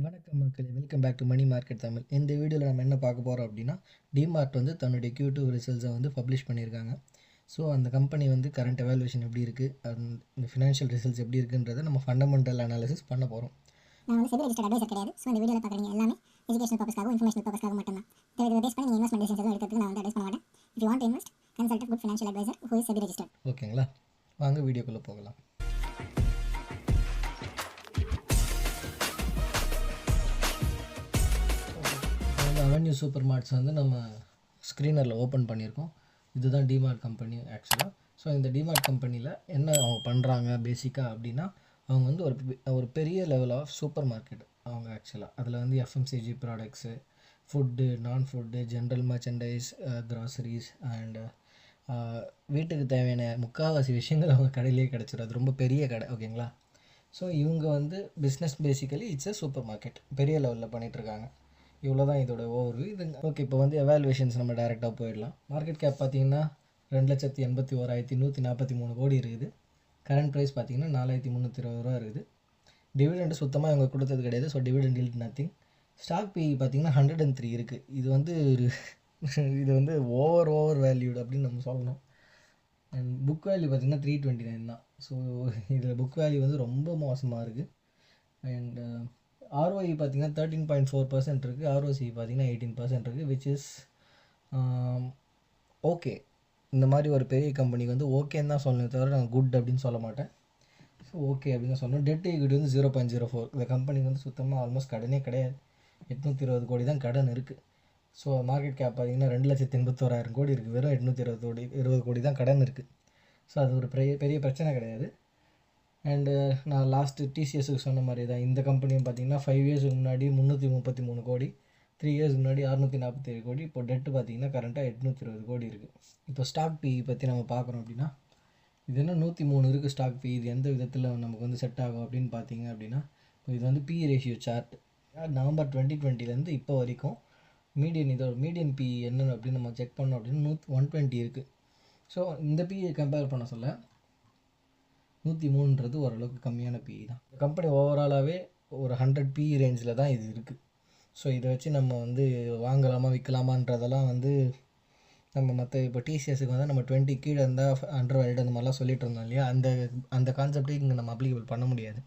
வணக்கம் மக்களே, welcome back to money market Tamil. இந்த வீடியோவில் நம்ம என்ன பார்க்க போகிறோம் அப்படின்னா, டிமார்ட் வந்து தன்னுடைய Q2 ரிசல்ட்ஸை வந்து பப்ளிஷ் பண்ணியிருக்காங்க. ஸோ அந்த கம்பெனி வந்து கரண்ட் எவாலுவேஷன் எப்படி இருக்குது, இந்த ஃபினான்ஷியல் ரிசல்ட்ஸ் எப்படி இருக்குன்றதை நம்ம ஃபண்டமெண்டல் அனாலிசிஸ் பண்ண போகிறோம். நான் வந்து செபி ரெஜிஸ்டர்ட் அட்வைசர் கிடையாது. ஸோ இந்த வீடியோவில் பார்க்குறீங்க எல்லாமே எஜுகேஷனல் பர்பஸ்க்காகவும் இன்ஃபர்மேஷனல் பர்பஸ்க்காகவும் மட்டும்தான். இதை பேஸ் பண்ணி நீங்கள் இன்வெஸ்ட்மெண்ட் டிசிஷன்ஸ் எதுவும் எடுக்கிறதுக்கு நான் வந்து அட்வைஸ் பண்ண மாட்டேன். If you want to invest, consult good financial advisor who is SEBI registered. ஓகேங்களா, வாங்க வீடியோக்குள்ளே போகலாம். அவென்யூ சூப்பர் மார்ட்ஸ் வந்து நம்ம ஸ்க்ரீனரில் ஓப்பன் பண்ணியிருக்கோம். இதுதான் டிமார்ட் கம்பெனி ஆக்சுவலாக. ஸோ இந்த டிமார்ட் கம்பெனியில் என்ன அவங்க பண்ணுறாங்க பேசிக்காக அப்படின்னா, அவங்க வந்து ஒரு பெரிய லெவல் ஆஃப் சூப்பர் மார்க்கெட் அவங்க ஆக்சுவலாக. அதில் வந்து எஃப்எம்சிஜி ப்ராடக்ட்ஸு, ஃபுட்டு, நான் food, general merchandise, groceries and வீட்டுக்கு தேவையான முக்கால்வாசி விஷயங்கள் அவங்க கடையிலேயே கிடச்சிடும். அது ரொம்ப பெரிய கடை, ஓகேங்களா. ஸோ இவங்க வந்து business basically it's a super market, பெரிய லெவலில் பண்ணிகிட்ருக்காங்க. இவ்வளோ தான் இதோட ஓவர்வியூ. இது ஓகே. இப்போ வந்து எவாலுவேஷன்ஸ் நம்ம டேரெக்டாக போயிடலாம். மார்க்கெட் கேப் பார்த்தீங்கன்னா 2,81,143 கோடி இருக்குது. கரண்ட் ப்ரைஸ் பார்த்தீங்கன்னா 4,320 ரூபா இருக்குது. டிவிடெண்ட் சுத்தமாக இவங்க கொடுத்தது கிடையாது. ஸோ டிவிடெண்ட் இல் நத்திங். ஸ்டாக் பி பார்த்தீங்கன்னா 103 இருக்குது. இது வந்து இது வந்து ஓவர் வேல்யூடு அப்படின்னு நம்ம சொல்லணும். அண்ட் புக் வேல்யூ பார்த்திங்கன்னா 329 தான். ஸோ இதில் புக் வேல்யூ வந்து ரொம்ப மோசமாக இருக்குது. அண்ட் ROE பார்த்திங்கன்னா 13.4% இருக்குது. ROC பார்த்திங்கன்னா 18% இருக்குது. Which is okay. இந்த மாதிரி ஒரு பெரிய கம்பெனிக்கு வந்து ஓகேன்னு தான் சொல்லணும், தவிர நான் குட் அப்படின்னு சொல்ல மாட்டேன். ஸோ ஓகே அப்படின்னு தான் சொல்லணும். டெட் ஈக்விட்டி வந்து 0.04. இந்த கம்பெனிக்கு வந்து சுத்தமாக ஆல்மோஸ்ட் கடனே கிடையாது. 820 கோடி தான் கடன் இருக்குது. ஸோ மார்க்கெட் கேப் பார்த்திங்கன்னா 2,81,000 கோடி இருக்குது. வெறும் 820 கோடி தான் கடன் இருக்குது. ஸோ அது ஒரு பெரிய பிரச்சனை கிடையாது. அண்டு நான் லாஸ்ட்டு டிசிஎஸ்க்கு சொன்ன மாதிரி தான் இந்த கம்பெனியும் பார்த்திங்கன்னா 5 இயர்ஸுக்கு முன்னாடி 333 கோடி, 3 இயர்ஸ்க்கு முன்னாடி 647 கோடி. இப்போ டெட்டு பார்த்திங்கன்னா கரண்ட்டாக 820 கோடி இருக்குது. இப்போ ஸ்டாக் பி பற்றி நம்ம பார்க்குறோம் அப்படின்னா, இது என்ன 103 இருக்குது ஸ்டாக் பி. இது எந்த விதத்தில் நமக்கு வந்து செட் ஆகும் அப்படின்னு பார்த்தீங்க அப்படின்னா, இப்போ இது வந்து பி ரேஷியோ சார்ட். நவம்பர் 2020 இப்போ வரைக்கும் இதோட மீடியன் பி என்னென்னு அப்படின்னு நம்ம செக் பண்ணோம் அப்படின்னா 120 இருக்குது. ஸோ இந்த பியை கம்பேர் பண்ண சொல்ல 103ன்றது ஓரளவுக்கு கம்மியான பிஇ தான். கம்பெனி ஓவராலாகவே ஒரு 100 பிஇ ரேஞ்சில் தான் இது இருக்குது. ஸோ இதை வச்சு நம்ம வந்து வாங்கலாமா விற்கலாமான்றதெல்லாம் வந்து நம்ம மற்ற இப்போ டிசிஎஸ்க்கு வந்து நம்ம 20 கீழே இருந்தால் அண்டர் வேல்டு அந்த மாதிரிலாம் சொல்லிட்டு இருந்தோம் இல்லையா, அந்த கான்செப்டே இங்கே நம்ம அப்ளிகபிள் பண்ண முடியாது.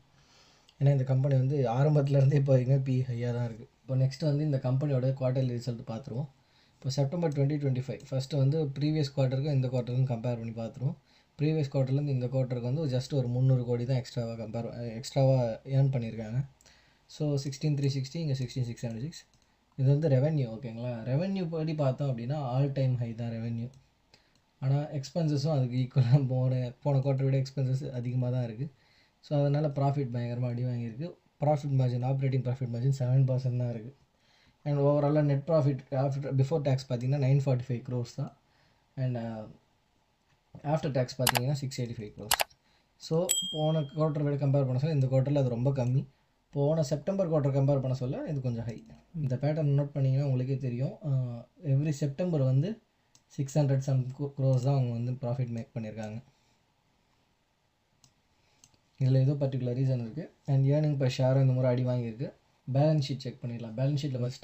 ஏன்னா இந்த கம்பெனி வந்து ஆரம்பத்துலேருந்தே இப்போ வரைக்கும் பிஇ ஹையாக தான் இருக்குது. இப்போ நெக்ஸ்ட்டு வந்து இந்த கம்பெனியோட குவார்ட்டர்லி ரிசல்ட் பார்த்துருவோம். இப்போ செப்டம்பர் 2025 ஃபஸ்ட்டு வந்து ப்ரீவியஸ் குவார்ட்டருக்கும் இந்த குவார்ட்டருக்கும் கம்பேர் பண்ணி பார்த்துருவோம். ப்ரீவியஸ் குவார்ட்டர்லேருந்து இந்த குவார்ட்டருக்கு வந்து ஜஸ்ட் ஒரு 300 கோடி தான் எக்ஸ்ட்ராவாக ஏர்ன் பண்ணியிருக்காங்க. ஸோ 16,360, இங்கே 16,676. இது வந்து ரெவென்யூ, ஓகேங்களா. ரெவென்யூ படி பார்த்தோம் அப்படின்னா ஆல் டைம் ஹை தான் ரெவென்யூ. ஆனால் எக்ஸ்பென்சஸும் அதுக்கு ஈக்குவலாக போன குவார்ட்டரை விட எக்ஸ்பென்சஸ் அதிகமாக தான் இருக்குது. ஸோ அதனால் ப்ராஃபிட் பயங்கரமாக அடி வாங்கியிருக்கு. ஆப்ரேட்டிங் ப்ராஃபிட் மார்ஜின் 7% தான் இருக்குது. அண்ட் ஓவராலாக நெட் ப்ராஃபிட் பிஃபோர் டேக்ஸ் பார்த்திங்கன்னா 945 crores தான். அண்ட் ஆஃப்டர் டேக்ஸ் பார்த்தீங்கன்னா 685 crores. ஸோ போன குவார்ட்டர் விட கம்பேர் பண்ண சொல்ல இந்த குவார்ட்டரில் அது ரொம்ப கம்மி. போன செப்டம்பர் குவார்ட்டர் கம்பேர் பண்ண சொல்ல இது கொஞ்சம் ஹை. இந்த பேட்டர்ன் நோட் பண்ணிங்கன்னா உங்களுக்கே தெரியும். எவ்ரி செப்டம்பர் வந்து 600 some crores தான் அவங்க வந்து ப்ராஃபிட் மேக் பண்ணியிருக்காங்க. இதில் ஏதோ பர்டிகுலர் ரீசன் இருக்குது. அண்ட் ஏர்னிங் பர் ஷேரும் இந்த முறை அடி வாங்கியிருக்கு. பேலன்ஸ் ஷீட் செக் பண்ணிடலாம். பேலன்ஸ் ஷீட்டில் பார்த்து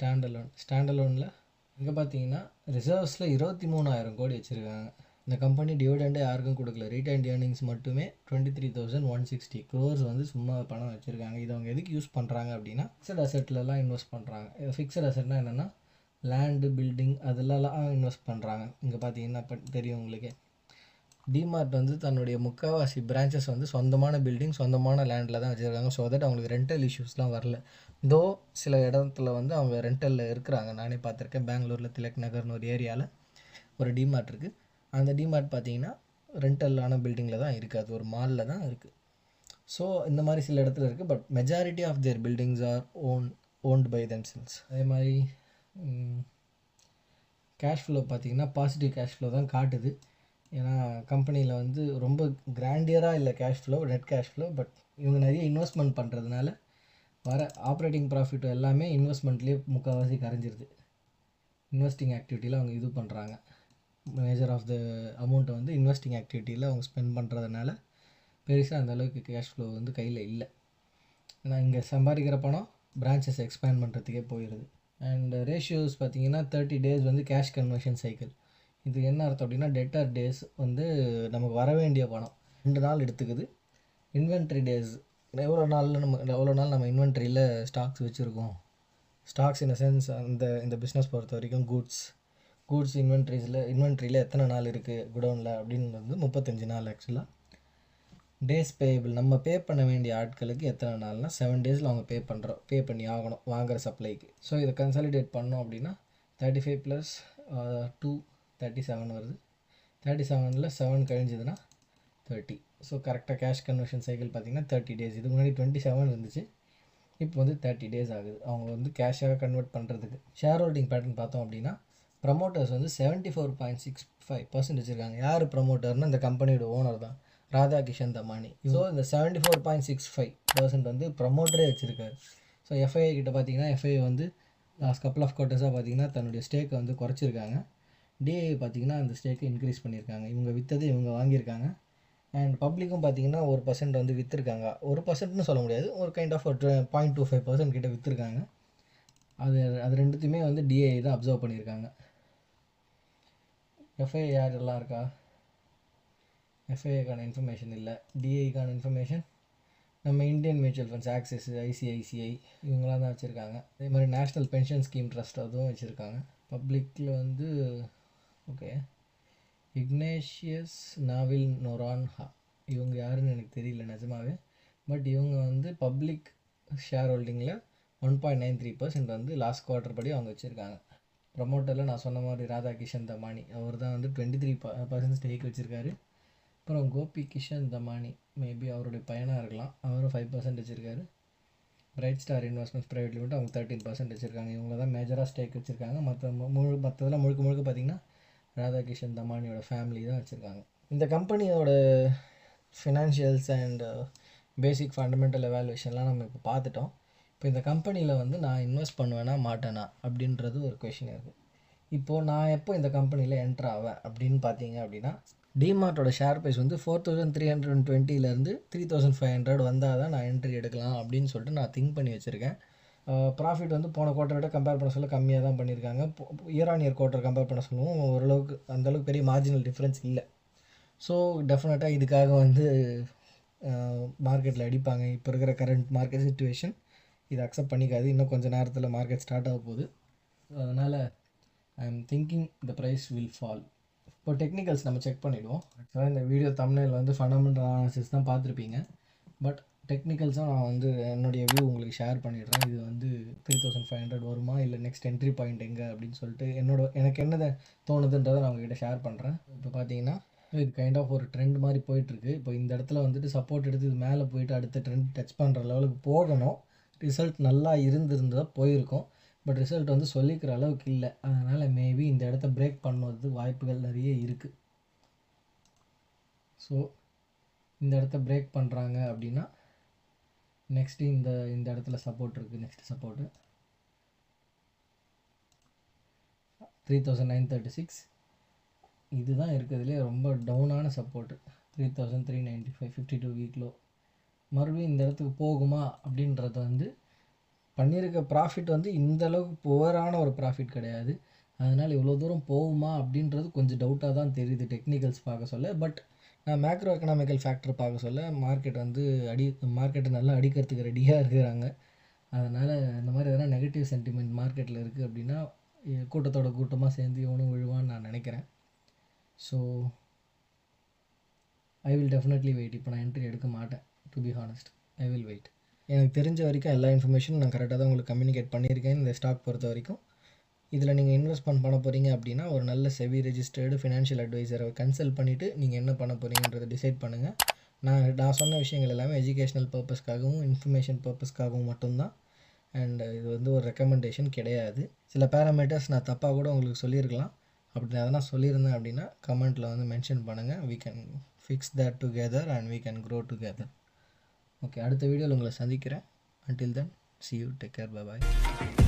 ஸ்டாண்டலோனில் இங்கே பார்த்தீங்கன்னா ரிசர்வ்ஸில் 23,000 கோடி வச்சுருக்காங்க. இந்த கம்பெனி டிவிடெண்டே யாருக்கும் கொடுக்கல. ரீட்டைன்ட் ஏர்னிங்ஸ் மட்டுமே 23,160 crores வந்து சும்மா பணம் வச்சுருக்காங்க. இதை அவங்க எதுக்கு யூஸ் பண்ணுறாங்க அப்படின்னா ஃபிக்ஸட் அசெட்லலாம் இன்வெஸ்ட் பண்ணுறாங்க. ஃபிக்ஸட் அசெட்னா என்னென்னா லேண்டு, பில்டிங் அதெல்லாம் இன்வெஸ்ட் பண்ணுறாங்க. இங்கே பார்த்தீங்கன்னா இப்போ தெரியும் உங்களுக்கே. டிமார்ட் வந்து தன்னுடைய முக்கால்வாசி பிரான்ச்சஸ் வந்து சொந்தமான பில்டிங், சொந்தமான லேண்டில் தான் வச்சுருக்காங்க. ஸோ தட் அவங்களுக்கு ரெண்டல் இஷ்யூஸ்லாம் வரல. தோ சில இடத்துல வந்து அவங்க ரெண்டலில் இருக்கிறாங்க. நானே பார்த்துருக்கேன். பெங்களூரில் திலக் நகர்னு ஒரு ஏரியாவில் ஒரு டிமார்ட் இருக்குது. அந்த டிமார்ட் பார்த்தீங்கன்னா ரெண்டலான பில்டிங்கில் தான் இருக்குது. அது ஒரு மாலில் தான் இருக்குது. ஸோ இந்த மாதிரி சில இடத்துல இருக்குது. But majority of their buildings are owned by themselves. அதே மாதிரி கேஷ் ஃப்ளோ பார்த்திங்கன்னா பாசிட்டிவ் கேஷ் ஃப்ளோ தான் காட்டுது. ஏன்னா கம்பெனியில் வந்து ரொம்ப கிராண்டியராக இல்லை cash flow, net cash flow. But இவங்க நிறைய இன்வெஸ்ட்மெண்ட் பண்ணுறதுனால வர ஆப்ரேட்டிங் ப்ராஃபிட் எல்லாமே இன்வெஸ்ட்மெண்ட்லேயே முக்கால்வாசி கரைஞ்சிருது. இன்வெஸ்டிங் ஆக்டிவிட்டியில் அவங்க இது பண்ணுறாங்க. மேஜர் ஆஃப் த அமௌண்ட்டை வந்து இன்வெஸ்டிங் ஆக்டிவிட்டியில் அவங்க ஸ்பெண்ட் பண்ணுறதுனால பெருசாக அந்தளவுக்கு கேஷ் ஃப்ளோ வந்து கையில் இல்லை. ஏன்னா இங்கே சம்பாதிக்கிற பணம் பிரான்ச்சஸ் எக்ஸ்பேண்ட் பண்ணுறதுக்கே போயிடுது. அண்ட் ரேஷியோஸ் பார்த்தீங்கன்னா 30 டேஸ் வந்து கேஷ் கன்வர்ஷன் சைக்கிள். இது என்ன அர்த்தம் அப்படின்னா டெட்டர் டேஸ் வந்து நமக்கு வர வேண்டிய பணம் 2 நாள் எடுத்துக்குது. இன்வென்ட்ரி டேஸ் எவ்வளோ நாள் நம்ம இன்வென்ட்ரியில் ஸ்டாக்ஸ் வச்சுருக்கோம். ஸ்டாக்ஸ் இன் சென்ஸ் இந்த பிஸ்னஸ் பொறுத்த வரைக்கும் கூட்ஸ் இன்வென்ட்ரியில் எத்தனை நாள் இருக்குது குடோனில் அப்படின்னு வந்து 35 நாள். ஆக்சுவலாக டேஸ் பேபிள் நம்ம பே பண்ண வேண்டிய ஆட்களுக்கு எத்தனை நாள்னால் 7 டேஸில் அவங்க பே பண்ணி ஆகணும் வாங்குகிற சப்ளைக்கு. ஸோ இதை கன்சாலிடேட் பண்ணோம் அப்படின்னா 35 + 2 37 வருது. 37ல் 7 கழிஞ்சதுன்னா 30. ஸோ கரெக்டாக கேஷ் கன்வர்ஷன் சைக்கிள் பார்த்திங்கன்னா 30 டேஸ். இதுக்கு முன்னாடி 27 இருந்துச்சு, இப்போ வந்து 30 டேஸ் ஆகுது அவங்க வந்து கேஷாக கன்வெர்ட் பண்ணுறதுக்கு. ஷேர் ஹோல்டிங் பேட்டர்ன் பார்த்தோம் அப்படின்னா ப்ரமோட்டர்ஸ் வந்து 74.65% வச்சுருக்காங்க. யார் ப்ரமோட்டர்னு இந்த கம்பெனியோட ஓனர் தான், ராதாகிஷன் தமானி. ஸோ இந்த 74.65% வந்து ப்ரமோட்டரே வச்சுருக்காரு. ஸோ எஃப்ஐஐ கிட்ட பார்த்தீங்கன்னா எஃப்ஐஐ வந்து லாஸ்ட் கப்புள் ஆஃப் குவார்ட்டர்ஸாக பார்த்தீங்கன்னா தன்னுடைய ஸ்டேக்கை வந்து குறைச்சிருக்காங்க. டிஐ பார்த்தீங்கன்னா அந்த ஸ்டேக்கை இன்க்ரீஸ் பண்ணியிருக்காங்க. இவங்க விற்றது இவங்க வாங்கியிருக்காங்க. அண்ட் பப்ளிக்கும் பார்த்தீங்கன்னா 1% வந்து விற்றுருக்காங்க. 1%ன்னு சொல்ல முடியாது, ஒரு கைண்ட் ஆஃப் ஒரு 0.25% கிட்ட விற்றுருக்காங்க. அது ரெண்டுத்தையுமே வந்து டிஐ தான் அப்சர்வ் பண்ணியிருக்காங்க. எஃப்ஐஐ யாரெல்லாம் இருக்கா? எஃப்ஐஐக்கான இன்ஃபர்மேஷன் இல்லை. டிஐக்கான இன்ஃபர்மேஷன் நம்ம Indian mutual funds, axis, ICICI இவங்களாம் தான் வச்சுருக்காங்க. அதே மாதிரி நேஷ்னல் பென்ஷன் ஸ்கீம் ட்ரஸ்ட் அதுவும் வச்சுருக்காங்க. பப்ளிக்கில் வந்து ஓகே இக்னேஷியஸ் நாவில் நொரான்ஹா இவங்க யாருன்னு எனக்கு தெரியல நிஜமாவே. பட் இவங்க வந்து பப்ளிக் ஷேர் ஹோல்டிங்கில் 1.93% வந்து லாஸ்ட் குவார்ட்டர் படி அவங்க வச்சுருக்காங்க. ப்ரமோட்டரில் நான் சொன்ன மாதிரி ராதாகிஷன் தமானி அவர் தான் வந்து 23% ஸ்டேக் வச்சுருக்காரு. அப்புறம் கோபி கிஷன் தமானி மேபி அவருடைய பையனாக இருக்கலாம், அவரும் 5% வச்சுருக்காரு. Bright star investments private limit அவங்க 13% வச்சுருக்காங்க. இவங்க தான் மேஜராக ஸ்டேக் வச்சுருக்காங்க. மற்றதெல்லாம் முழுக்க பார்த்திங்கன்னா ராதாகிஷன் தமானியோட ஃபேமிலி தான் வச்சுருக்காங்க. இந்த கம்பெனியோட ஃபினான்ஷியல்ஸ் அண்ட் பேசிக் ஃபண்டமெண்டல் எவாலுவேஷன்லாம் நம்ம இப்போ பார்த்துட்டோம். இப்போ இந்த கம்பெனியில் வந்து நான் இன்வெஸ்ட் பண்ணுவேனா மாட்டேனா அப்படின்றது ஒரு கொஷின் இருக்குது. இப்போது நான் எப்போ இந்த கம்பெனியில் என்ட்ரு ஆவேன் அப்படின்னு பார்த்தீங்க அப்படின்னா டிமார்ட்டோட ஷேர் ப்ரைஸ் வந்து 4320 3500 வந்தால் தான் நான் என்ட்ரி எடுக்கலாம் அப்படின்னு சொல்லிட்டு நான் திங்க் பண்ணி வச்சுருக்கேன். ப்ராஃபிட் வந்து போன குவார்ட்டரை விட கம்பேர் பண்ண சொல்ல கம்மியாக தான் பண்ணியிருக்காங்க. Year on year quarter compare பண்ண சொல்லுவோம் ஓரளவுக்கு அந்தளவுக்கு பெரிய மார்ஜினல் டிஃப்ரென்ஸ் இல்லை. ஸோ டெஃபினட்டாக இதுக்காக வந்து மார்க்கெட்டில் அடிப்பாங்க. இப்போ இருக்கிற கரண்ட் மார்க்கெட் சிச்சுவேஷன் இதை அக்செப்ட் பண்ணிக்காது. இன்னும் கொஞ்சம் நேரத்தில் மார்க்கெட் ஸ்டார்ட் ஆக போகுது. அதனால் I am thinking the price will fall. இப்போ டெக்னிக்கல்ஸ் நம்ம செக் பண்ணிவிடுவோம். ஆக்சுவலாக இந்த வீடியோ தம்ப்நெயில் வந்து ஃபண்டமெண்டல் அனாலிசிஸ் தான் பார்த்துருப்பீங்க. பட் டெக்னிக்கல்ஸாக நான் வந்து என்னுடைய வியூ உங்களுக்கு ஷேர் பண்ணிடுறேன். இது வந்து 3500 வருமா இல்லை நெக்ஸ்ட் என்ட்ரி பாயிண்ட் எங்கே அப்படின்னு சொல்லிட்டு எனக்கு என்ன தோணுதுன்றதை நான் உங்ககிட்ட ஷேர் பண்ணுறேன். இப்போ பார்த்தீங்கன்னா இது கைண்ட் ஆஃப் ஒரு ட்ரெண்ட் மாதிரி போயிட்டுருக்கு. இப்போ இந்த இடத்துல வந்துட்டு சப்போர்ட் எடுத்து இது மேலே போயிட்டு அடுத்த ட்ரெண்ட் டச் பண்ணுற லெவலுக்கு போகணும். ரிசல்ட் நல்லா இருந்திருந்தால் போயிருக்கும். பட் ரிசல்ட் வந்து சொல்லிக்கிற அளவுக்கு இல்லை. அதனால் மேபி இந்த இடத்த பிரேக் பண்ணுறது வாய்ப்புகள் நிறைய இருக்குது. ஸோ இந்த இடத்த பிரேக் பண்ணுறாங்க அப்படின்னா நெக்ஸ்ட்டு இந்த இடத்துல சப்போர்ட் இருக்குது. நெக்ஸ்ட் சப்போர்ட்டு 3936 இதுதான் இருக்கிறதுலே ரொம்ப டவுனான சப்போர்ட்டு. 3395 52 வீக்லோ மறுபடியும் இந்த இடத்துக்கு போகுமா அப்படின்றது வந்து பண்ணியிருக்க ப்ராஃபிட் வந்து இந்தளவுக்கு புவரான ஒரு ப்ராஃபிட் கிடையாது. அதனால் இவ்வளோ தூரம் போகுமா அப்படின்றது கொஞ்சம் டவுட்டாக தான் தெரியுது டெக்னிக்கல்ஸ் பார்க்க சொல்ல. பட் நான் மேக்ரோ எக்கனாமிக்கல் ஃபேக்டர் பார்க்க சொல்ல மார்க்கெட்டை நல்லா அடிக்கிறதுக்கு ரெடியாக இருக்கிறாங்க. அதனால் இந்த மாதிரி எதனா நெகட்டிவ் சென்டிமெண்ட் மார்க்கெட்டில் இருக்குது அப்படின்னா கூட்டமாக சேர்ந்து இவனும் விழுவான்னு நான் நினைக்கிறேன். So I will definitely wait. இப்போ நான் என்ட்ரி எடுக்க மாட்டேன். To be honest I will wait. எனக்கு தெரிஞ்ச வரைக்கும் எல்லா இன்ஃபர்மேஷனும் நான் கரெக்டாக தான் உங்களுக்கு கம்யூனிகேட் பண்ணியிருக்கேன். இந்த ஸ்டாக் பொறுத்த வரைக்கும் இதில் நீங்கள் இன்வெஸ்ட்மெண்ட் பண்ண போகிறீங்க அப்படின்னா ஒரு நல்ல செபி ரெஜிஸ்டர்டு ஃபினான்ஷியல் அட்வைசரை கன்சல்ட் பண்ணிவிட்டு நீங்கள் என்ன பண்ண போகிறீங்கன்றதை டிசைட் பண்ணுங்கள். நான் சொன்ன விஷயங்கள் எல்லாமே எஜுகேஷ்னல் பர்பஸ்க்காகவும் இன்ஃபர்மேஷன் பர்பஸ்க்காகவும் மட்டும்தான். அண்ட் இது வந்து ஒரு ரெக்கமெண்டேஷன் கிடையாது. சில பேராமீட்டர்ஸ் நான் தப்பாக கூட உங்களுக்கு சொல்லியிருக்கலாம். அப்படி அதெல்லாம் சொல்லியிருந்தேன் அப்படின்னா கமெண்ட்டில் வந்து மென்ஷன் பண்ணுங்கள். we can fix that together and we can grow together. Okay, அடுத்த வீடியோவில் உங்களை சந்திக்கிறேன். until then see you, take care, bye bye.